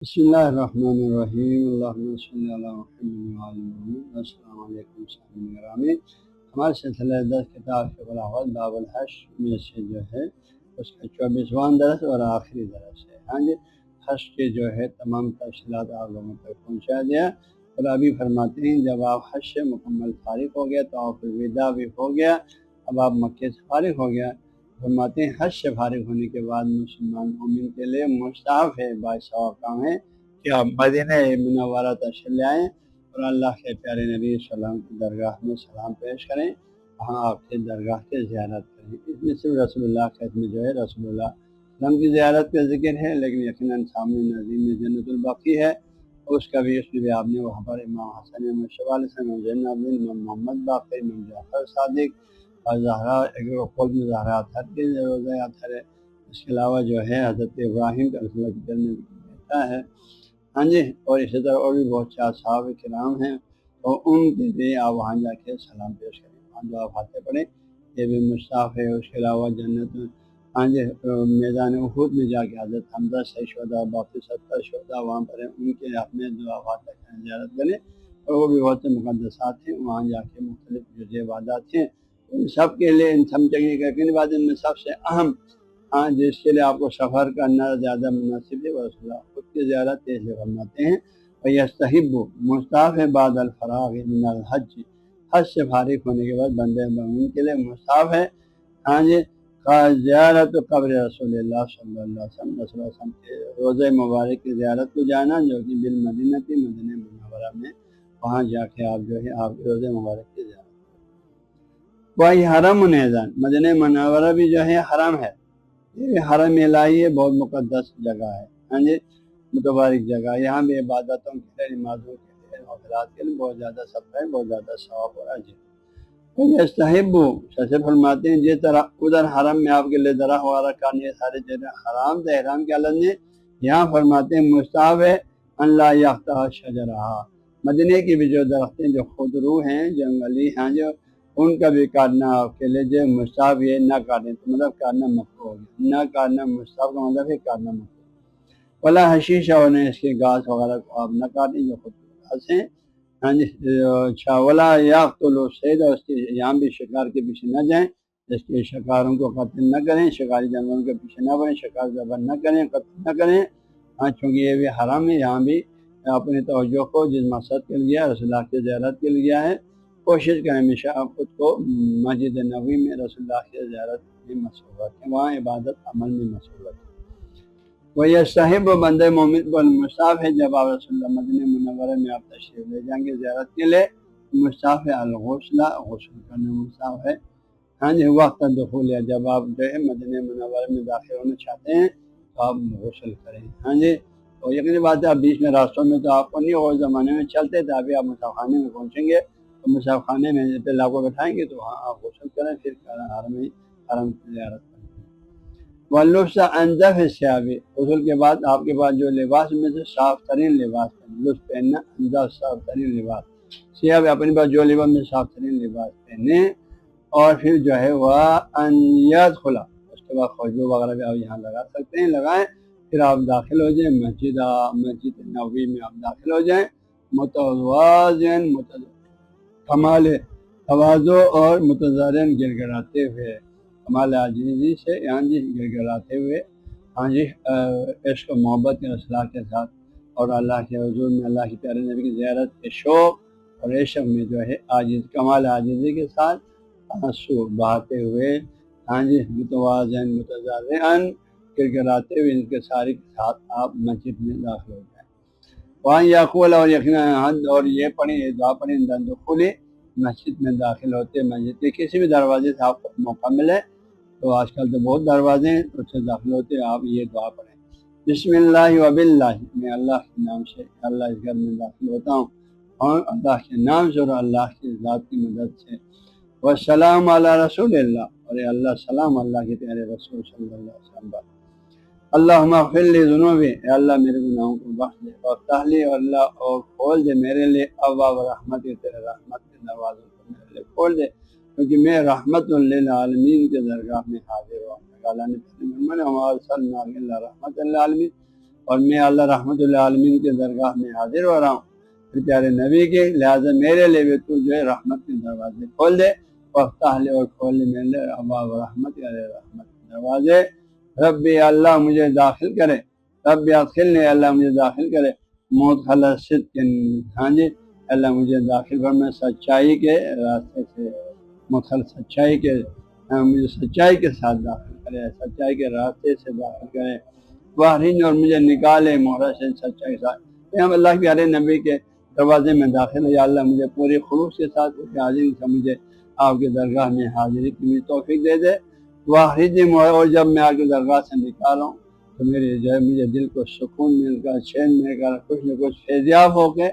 بسم اللہ الرحمن الرحیم، اللہم صلی علی محمد وعلی محمد۔ السلام علیکم سامعین گرامی، ہمارے سلسلہ 10 کتاب فقہ الاول باب الحج میں سے جو ہے اس کا 24واں درس اور آخری درس ہے۔ ہاں جی، حج کے جو ہے تمام تفصیلات آپ لوگوں تک پہنچا دیا، اور ابھی فرماتے ہیں جب آپ حج سے مکمل فارغ ہو گیا تو آپ الوداع بھی ہو گیا، اب آپ مکے سے فارغ ہو گیا۔ فرماتے ہیں حج سے فارغ ہونے کے بعد مسلمان مومن کے لیے مستحب ہے، باعث ثواب کام ہے کہ آپ مدینہ منورہ تشریف لے آئیں اور اللہ کے پیارے نبی صلی اللہ علیہ وسلم کی درگاہ میں سلام پیش کریں، وہاں آپ کے درگاہ کی زیارت کریں۔ اس میں صرف رسول اللہ کے میں جو ہے رسول اللہ صلی اللہ علیہ وسلم کی زیارت کا ذکر ہے، لیکن یقیناً سامنے نظیم میں جنت البقیع ہے، اس کا بھی اس میں بھی آپ نے وہاں پر امام حسن مشرف علیہ السلام، زین العابدین، امام محمد باقر، امام جعفر صادق اور زہرا ایک قول میں زہرا اطہر کے روزہ اطہر ہے۔ اس کے علاوہ جو ہے حضرت ابراہیم کا رسول اللہ کی جنت بیٹا ہے، ہاں جی، اور اسی طرح اور بھی بہت سے اصحاب کرام ہیں، اور ان کے بھی آپ وہاں جا کے سلام پیش کریں، وہاں دعا فاتح پڑھیں، یہ بھی مصطاف ہے۔ اس کے علاوہ جنت، ہاں جی، میدان احد میں جا کے حضرت حمزہ سے شہداء، باقی 70 شہداء وہاں پر ہیں، ان کے آپ میں دعا فاتح کریں، زیارت کریں، اور وہ بھی بہت سے مقدسات ہیں، وہاں جا کے مختلف جو عبادات ہیں ان سب کے لیے، ان سمجھنے کا کن بات ان میں سب سے اہم، ہاں جس کے لیے آپ کو سفر کرنا زیادہ مناسب ہے، وہ رسول اللہ خود کی زیارت سے فرماتے ہیں، اور یستحب مستحب ہے بعد الفراغ من الحج، حج سے فارغ ہونے کے بعد بندے مومن کے لیے مستحب ہے، ہاں جی، زیارت قبر رسول اللہ صلی اللہ علیہ وسلم، رسول اللہ صلی اللہ علیہ وسلم کے روضہ مبارک کی زیارت کو جانا، جو کہ بالمدینہ تھی، مدینہ منورہ میں، وہاں جا کے آپ جو ہے آپ کے روضہ مبارک کی زیارت۔ وہی حرم النیزان، مدینہ منورہ بھی جو ہے حرم ہے، یہ بھی حرم الہی ہے، بہت مقدس جگہ ہے، ہاں جی، متبارک جگہ، یہاں بھی عبادتوں کے لیے، نمازوں کے لیے، نوافلات کے لیے بہت زیادہ صدقہ ہے، بہت زیادہ ثواب اور اجر۔ تو یستحب سے فرماتے ہیں جس طرح ادھر حرم میں آپ کے لیے درخت وغیرہ کا یہ سارے جگہ حرام تھے، احرام کے الگ نے، یہاں فرماتے ہیں مستحب ہے اللہ یقطع شجرہ، مدینے کی بھی جو درختیں جو خودرو ہیں، جنگلی ہیں، جو ان کا بھی کاٹنا آپ کے لیے جو مستحب ہے، نہ کاٹیں تو مطلب کاٹنا مکروہ ہو گیا، نہ کاٹنا مستحب کا مطلب ہے کاٹنا مکروہ، ولا حشیش اور اس کے گھاس وغیرہ کو آپ نہ کاٹیں جو خود گھاس ہیں، ہاں جی، اچھا، ولا یقتلوا الصید، اور اس کے یہاں بھی شکار کے پیچھے نہ جائیں، اس کے شکاروں کو قتل نہ کریں، شکاری جانوروں کے پیچھے نہ بڑھیں، شکار ذبح نہ کریں، قتل نہ کریں، ہاں، چونکہ یہ بھی حرام ہے، یہاں بھی اپنی توجہ کو جس مقصد کے لیے رسول اللہ کی زیارت کے لیے ہے، کوشش کریں ہمیشہ آپ خود کو مسجد نبوی میں رسول اللہ کی زیارت میں مصروف رکھیں، وہاں عبادت عمل میں مصروف رکھیں۔ وہ یہ صاحب و بندے مومن کو مصطاف ہے، جب آپ رسول اللہ مدینہ منورہ میں آپ تشریف لے جائیں گے زیارت کے لیے، مصطاف ہے الغسلہ، غسل کرنا مصطاف ہے، ہاں جی، وقت دخول ہے، جب آپ جو ہے مدینہ منورہ میں داخل ہونا چاہتے ہیں تو آپ غسل کریں، ہاں جی، اور یقینی بات ہے آپ بیچ میں راستوں میں تو آپ کو نہیں، اور زمانے میں چلتے تھے، ابھی آپ مصحف خانے میں پہنچیں گے تو مصحف خانے میں پہلے آپ کو بٹھائیں گے تو وہاں آپ غسل کریں، پھر حرم کی زیارت کریں۔ واللبس انظف ثیابی، غسل کے بعد آپ کے پاس جو لباس میں سے صاف ترین لباس پہنیں، لبس پہننا انظف صاف ترین لباس، ثیاب اپنے پاس جو لباس میں صاف ترین لباس پہنے، اور پھر جو ہے وہ انیت کھلا، اس کے بعد خوشبو وغیرہ بھی آپ یہاں لگا سکتے ہیں، لگائیں، پھر آپ داخل ہو جائیں مسجد نبوی میں، آپ داخل ہو جائیں متوازن کمال تواضع اور متضرن گر گڑاتے ہوئے، کمال عاجزی سے، ہاں جی، گر گڑاتے ہوئے، ہاں جی، عشق و محبت کے اصلاح کے ساتھ، اور اللہ کے حضور میں اللہ کے پیارے نبی کی زیارت کے شوق اور عشق میں جو ہے عاجز، کمال عاجزی کے ساتھ آنسو بہاتے ہوئے، ہاں جی، متوازن متضرن گر گڑاتے ہوئے ان کے سارے کے ساتھ آپ مسجد میں داخل ہو جائیں، وہاں یقول، اور یقینا حد، اور یہ پڑھیں، یہ دعا پڑھیں، دخول مسجد میں داخل ہوتے، مسجد کے کسی بھی دروازے سے آپ کو موقع ملے، تو آج کل تو بہت دروازے ہیں، تو اس سے داخل ہوتے آپ یہ دعا پڑھیں، بسم اللہ وباللہ، میں اللہ کے نام سے اللہ اس گھر میں داخل ہوتا ہوں، اور اللہ کے نام سے اور اللہ کی ذات کی مدد سے، والسلام علی رسول اللہ، اور اے اللہ سلام اللہ کے پیارے رسول صلی اللہ علیہ وسلم پر، اللہم اغفر لی ذنوبی، اے اللہ میرے گناہوں کو بخش دے، اور تحلی، اور اللہ اور کھول دے میرے لیے ابواب رحمت، تیرے رحمت کے دروازوں کو میرے لیے کھول دے، کیونکہ میں رحمت للعالمین کے درگاہ میں حاضر ہوں۔ اللہ نے فرمایا وما ارسلناک الا رحمت للعالمین، اور میں اللہ رحمت العالمین کے درگاہ میں حاضر ہو رہا ہوں پھر پیارے نبی کے، لہٰذا میرے لیے بھی تو جو ہے رحمت کے دروازے کھول دے، وفتح لے اور کھول لے میرے لیے ابواب رحمت رحمت کے دروازے۔ ربی اللہ مجھے داخل کرے، ربی ادخلنی اللہ مجھے داخل کرے، مدخل صدق، ہاں جی اللہ مجھے داخل فرمائے سچائی کے راستے سے، مدخل سچائی کے، مجھے سچائی کے ساتھ داخل کرے، سچائی کے راستے سے داخل کرے، واہرین اور مجھے نکالے محرج سے سچائی کے ساتھ۔ ہم اللہ کے پیارے نبی کے دروازے میں داخل ہو، یا اللہ مجھے پوری خلوص کے ساتھ حاضری سے مجھے آپ کے درگاہ میں حاضری کی مجھے توفیق دے دے، واحد اور جب میں آپ کی درگاہ سے نکالوں تو میرے جو ہے مجھے دل کو سکون مل کر، چین مل کر، کچھ نہ کچھ فیضیاب ہو کے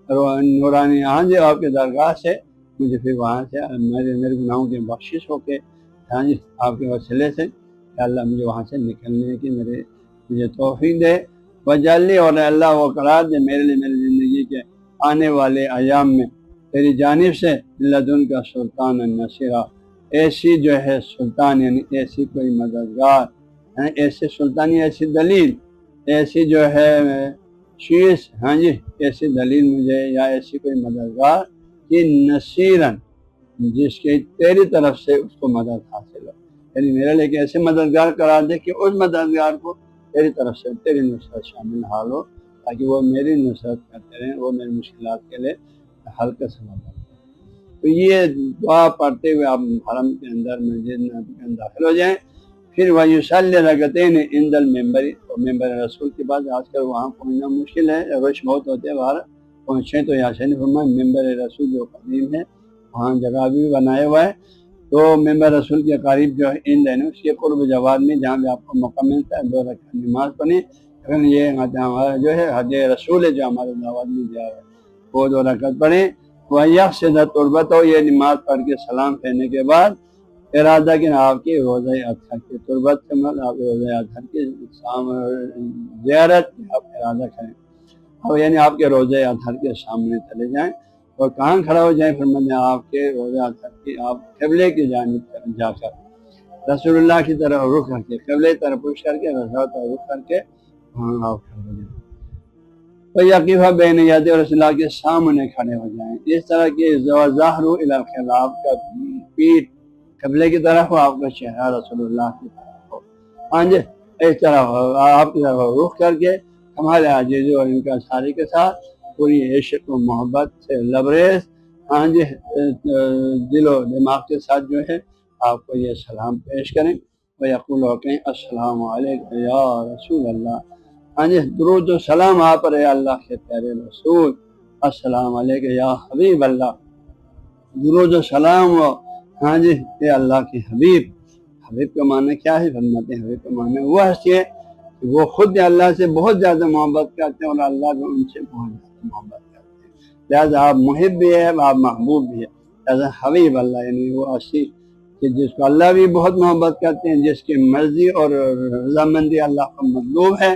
نورانی ہاں جی آپ کی درگاہ سے مجھے پھر وہاں سے میرے گناہوں کی بخشش ہو کے ہاں جی آپ کے وسیلے سے کہ اللہ مجھے وہاں سے نکلنے کی مجھے توفیق دے، وجلی اور اللہ وہ قرار دے میرے لیے میری زندگی کے آنے والے ایام میں تیری جانب سے لدن کا سلطان النصیرہ، ایسی جو ہے سلطان یعنی ایسی کوئی مددگار، ایسے سلطانی ایسی دلیل، ایسی جو ہے چیز ہاں جی ایسی دلیل مجھے یا ایسی کوئی مددگار کہ نصیرن جس کی تیری طرف سے اس کو مدد حاصل ہو، یعنی میرے لیے ایسے مددگار قرار دے کہ اس مددگار کو تیری طرف سے تیری نصرت شامل حال ہو، تاکہ وہ میری نصرت کرتے رہیں، وہ میری مشکلات کے لیے حل کا سبب ہو۔ تو یہ دعا پڑھتے ہوئے آپ حرم کے اندر مسجد میں داخل ہو جائیں، پھر وہ یصلی رکعتین عند المنبر، اور ممبر رسول کے بعد آج کل وہاں پہنچنا مشکل ہے، رش بہت ہوتے ہیں، باہر پہنچیں تو یہاں سے نہیں فرمایا ممبر رسول جو قدیم ہے وہاں جگہ بھی بنایا ہوا ہے، تو ممبر رسول کے قریب جو ہے ان دنوں اس کے قرب جواد میں جہاں بھی آپ کو موقع ملتا ہے 2 رکعت نماز پڑھیں، لیکن یہ ہمارا جو ہے حدیث رسول ہے جو ہمارے دعوت میں دیا ہے وہ 2 رکعت پڑھیں، وہ یقصد تربت ہو، یہ نماز پڑھ کے سلام پھیرنے کے بعد ارادہ کہ آپ کے روزہ اضحیٰ کی تربت سے مطلب آپ کے روزہ اضحیٰ کی زیارت آپ ارادہ کریں، اور یعنی آپ کے روزہ اضحیٰ کے سامنے چلے جائیں اور کہاں کھڑا ہو جائیں، فرمایا آپ کے روزہ اضحیٰ کی آپ قبلے کی جانب جا کر رسول اللہ کی طرف رخ کر کے قبلے طرف پوچھ کر کے رسول طرف رخ کر کے وہاں آپ کھڑے ہو جائیں، تو یقیفہ بین یدی رسول اللہ کے سامنے کھڑے ہو جائیں، اس طرح کے ظاہر الی القبلہ، آپ کا پیٹھ قبلے کی طرف ہو، آپ کا چہرہ رسول اللہ کی طرف ہو، ہاں جی اس طرح آپ کی طرف رخ کر کے ہمارے عاجزی اور ان کا ساری کے ساتھ پوری عشق و محبت سے لبریز ہاں جی دل و دماغ کے ساتھ جو ہے آپ کو یہ سلام پیش کریں، وہ یقول و کہیں السلام علیکم یا رسول اللہ، ہاں جی درود و سلام آپ پر اے اللہ کے پیارے رسول، السلام علیکم یا حبیب اللہ، درود و سلام ہاں جی اے اللہ کے حبیب۔ حبیب کا معنی کیا ہے؟ فرماتے ہیں حبیب کا معنی وہ ہستی ہے کہ وہ خود اللہ سے بہت زیادہ محبت کرتے ہیں اور اللہ بھی ان سے بہت زیادہ محبت کرتے ہیں، لہٰذا آپ محب بھی ہے آپ محبوب بھی ہے، لہٰذا حبیب اللہ یعنی وہ ہستی کہ جس کو اللہ بھی بہت محبت کرتے ہیں، جس کی مرضی اور رضامندی اللہ کو مطلوب ہے،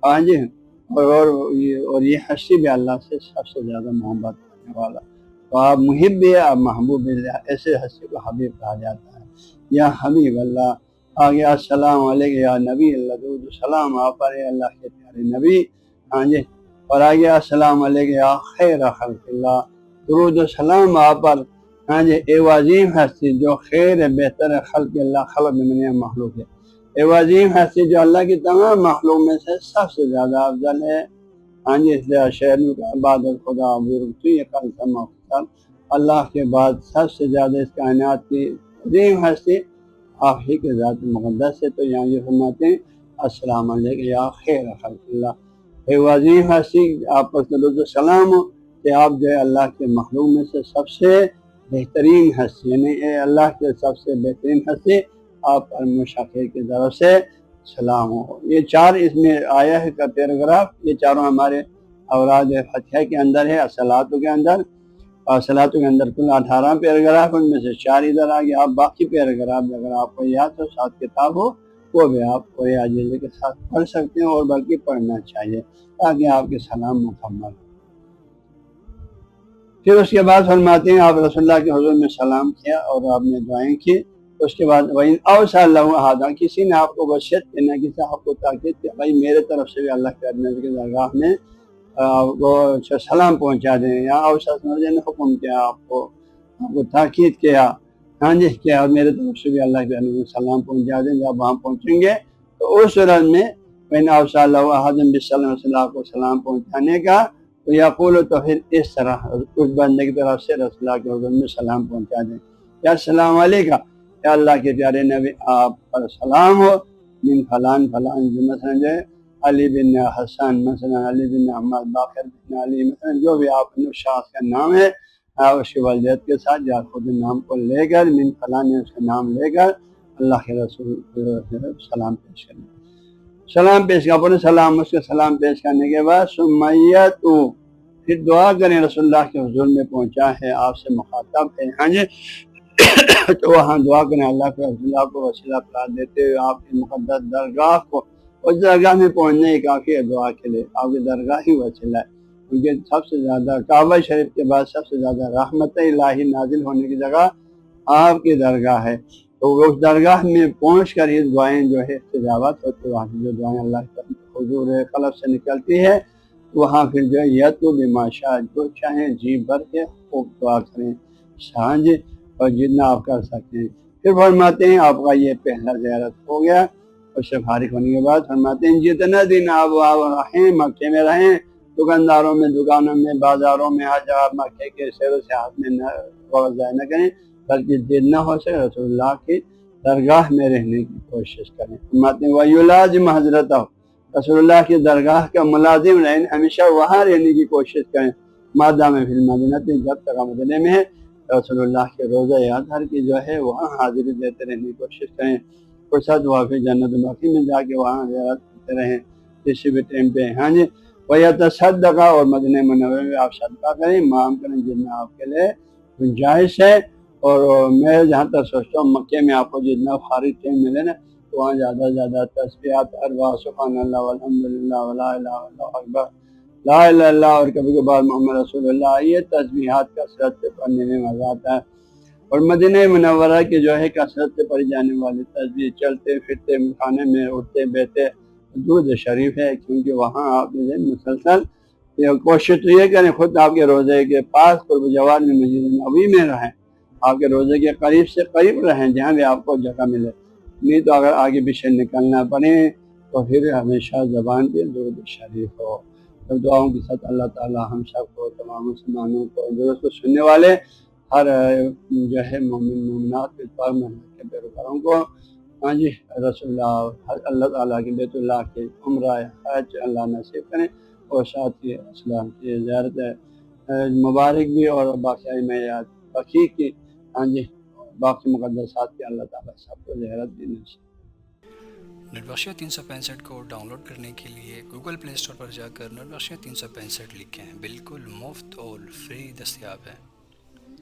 ہاں جی اور یہ ہستی بھی اللہ سے سب سے زیادہ محبت کرنے والا، تو آپ محب بھی ہے آپ محبوب بھی ہے، ایسے ہستی کو حبیب کہا جاتا ہے یا حبیب اللہ۔ آگے السلام علیکم یا نبی اللہ، درود و سلام آپ پر اللہ کے پیارے نبی، ہاں جی اور آگے السلام علیکم یا خیر خلق اللہ، درود و سلام آپ پر ہاں جی اے عظیم ہستی جو خیر بہتر خلق اللہ، خلق میں مخلوق ہے، اے عظیم ہستی جو اللہ کی تمام مخلوق میں سے سب سے زیادہ افضل ہے، ہاں جی اس لیے شہر کا عبادت خدا یہ کل سما اللہ کے بعد سب سے زیادہ اس کائنات کی عظیم ہستی آپ ہی کے ذات مقدس ہے، تو یہاں یہ فرماتے ہیں السلام علیکم یا خیر خلق اللہ، اے عظیم ہستی آپ پر درود و سلام ہو کہ آپ جو ہے اللہ کے مخلوق میں سے سب سے بہترین ہستی، یعنی اے اللہ کے سب سے بہترین ہستی آپ پر مشاخیر کی طرف سے سلام ہو۔ یہ 4 اس میں آیا ہے کا پیراگراف، یہ چاروں ہمارے اوراد فتحہ کے اندر ہے، الصلاۃ کے اندر، اور صلاۃ کے اندر کل 18 پیراگراف، ان میں سے 4 ادھر آ گیا، آپ باقی پیراگراف اگر آپ کو یاد ہو ساتھ کتاب ہو وہ بھی آپ پورے عاجزی کے ساتھ پڑھ سکتے ہیں، اور بلکہ پڑھنا چاہیے تاکہ آپ کے سلام مکمل ہو۔ پھر اس کے بعد فرماتے ہیں آپ رسول اللہ کے حضور میں سلام کیا اور آپ نے دعائیں کی، اس کے بعد وہی اوصى له احد، کسی نے آپ کو وصیت کی نہ کسی آپ کو تاکید کہ بھائی میرے طرف سے بھی اللہ کے نبی کی درگاہ میں وہ سلام پہنچا دیں، یا اوصى نے حکم کیا آپ کو تاکید کیا، ہاں جی کیا میرے طرف سے بھی اللہ کے نبی کو سلام پہنچا دیں جب وہاں پہنچیں گے۔ تو اس صورت میں وَإِنْ أَوْصَىٰ لَهُ أَحَدٌ بِالسَّلَامِ، رسول اللہ کو سلام پہنچانے کا، تو یقول تو پھر اس طرح اس بندے کی طرف سے رسول اللہ کے حضور میں سلام پہنچا دیں، یا السلام علیکم، یا اللہ کے پیارے نبی آپ پر سلام ہو، من فلان فلان، مثلا جو ہے علی بن حسن، مثلا علی بن احمد، باقر بن علی، مثلا جو بھی آپ شخص کا نام ہے اس کی والدیت کے ساتھ یا خود نام کو لے کر، من فلان اس کا نام لے کر اللہ کے رسول سلام پیش کریں، سلام پیش کر اپنے سلام اس کے سلام پیش کرنے کے بعد سمیت پھر دعا کریں، رسول اللہ کے حضور میں پہنچا ہے، آپ سے مخاطب ہے، ہاں جی تو وہاں دعا کریں، اللہ کے رسول اللہ کو وسیلہ قرار دیتے ہوئے آپ کی مقدس درگاہ کو، اس درگاہ میں پہنچنے ہی کافی ہے دعا کے لیے، آپ کی درگاہ ہی وسیلہ ہے، کیونکہ سب سے زیادہ کعبہ شریف کے بعد سب سے زیادہ رحمت الہی نازل ہونے کی جگہ آپ کی درگاہ ہے، تو اس درگاہ میں پہنچ کر یہ دعائیں جو ہے استجابت ہوتی، وہاں کی جو دعائیں اللہ کے حضور قلب سے نکلتی ہے، وہاں پھر جو ہے یتو بماشاء، جو چاہیں جی بھر کے خوب دعا کریں، سانج اور جتنا آپ کر سکتے ہیں۔ پھر فرماتے ہیں آپ کا یہ پہلا زیارت ہو گیا، اس سے فارغ ہونے کے بعد فرماتے ہیں جتنا دن آپ رہیں مکے میں رہیں، دکانداروں میں، دکانوں میں، بازاروں میں، ہر جگہ مکے کے سیر و سیاحت میں ضائع نہ کریں، بلکہ جتنا ہو سکے رسول اللہ کی درگاہ میں رہنے کی کوشش کریں۔ فرماتے ہیں وَيُلَازِمْ حضرتہ، رسول اللہ کی درگاہ کا ملازم رہیں، ہمیشہ وہاں رہنے کی کوشش کریں، مادام فی المدینہ، جب تک مدینے میں ہے رسول اللہ کے روزہ اطہر کی جو ہے وہاں حاضری دیتے رہنے کی کوشش کریں، فرصت وافی جنت باقی میں جا کے وہاں زیارت کرتے رہیں کسی بھی ٹائم پہ، ہاں جی وَيَتَصَدَّقَ، اور مدینہ منورہ میں آپ صدقہ کریں، معام کریں جتنا آپ کے لیے گنجائش ہے، اور میں جہاں تک سوچتا ہوں مکے میں آپ کو جتنا فارغ ٹائم ملے نا تو وہاں زیادہ سے زیادہ تسبیحات اربع سبحان اللہ والحمد للہ ولا الہ الا اللہ اکبر لا الہ الا اللہ، اور کبھی کبھار محمد رسول اللہ، یہ تسبیحات کثرت سے پڑھنے میں مزہ آتا ہے۔ اور مدینہ منورہ کی جو ہے کثرت سے پڑھی جانے والی تسبیح چلتے پھرتے، کھانے میں اٹھتے بیٹھتے درود شریف ہے، کیونکہ وہاں آپ جو مسلسل یہ کوشش تو یہ کریں خود آپ کے روزے کے پاس قرب جوار میں مسجد نبوی میں رہیں، آپ کے روزے کے قریب سے قریب رہیں جہاں بھی آپ کو جگہ ملے، نہیں تو اگر آگے پیچھے نکلنا پڑے تو پھر ہمیشہ زبان پہ درود شریف ہو۔ تو دعاؤں کے ساتھ اللہ تعالی ہم سب کو، تمام مسلمانوں کو، درست کو سننے والے ہر جو ہے مومن مومنات کے پیروکاروں کو، ہاں جی رسول اللہ تعالیٰ کے بیت اللہ کے عمرہ حج اللہ نصیب کریں، اور ساتھ ہی اسلام کی زیارت مبارک بھی، اور باقی میات بقی کی، ہاں جی باقی مقدسات کی اللہ تعالیٰ سب کو زیارت بھی نصیب۔ نیٹ بخشیہ 365 کو ڈاؤن لوڈ کرنے کے لیے گوگل پلے اسٹور پر جا کر نیٹ بخشیہ 365 لکھیں، بالکل مفت اور فری دستیاب ہے۔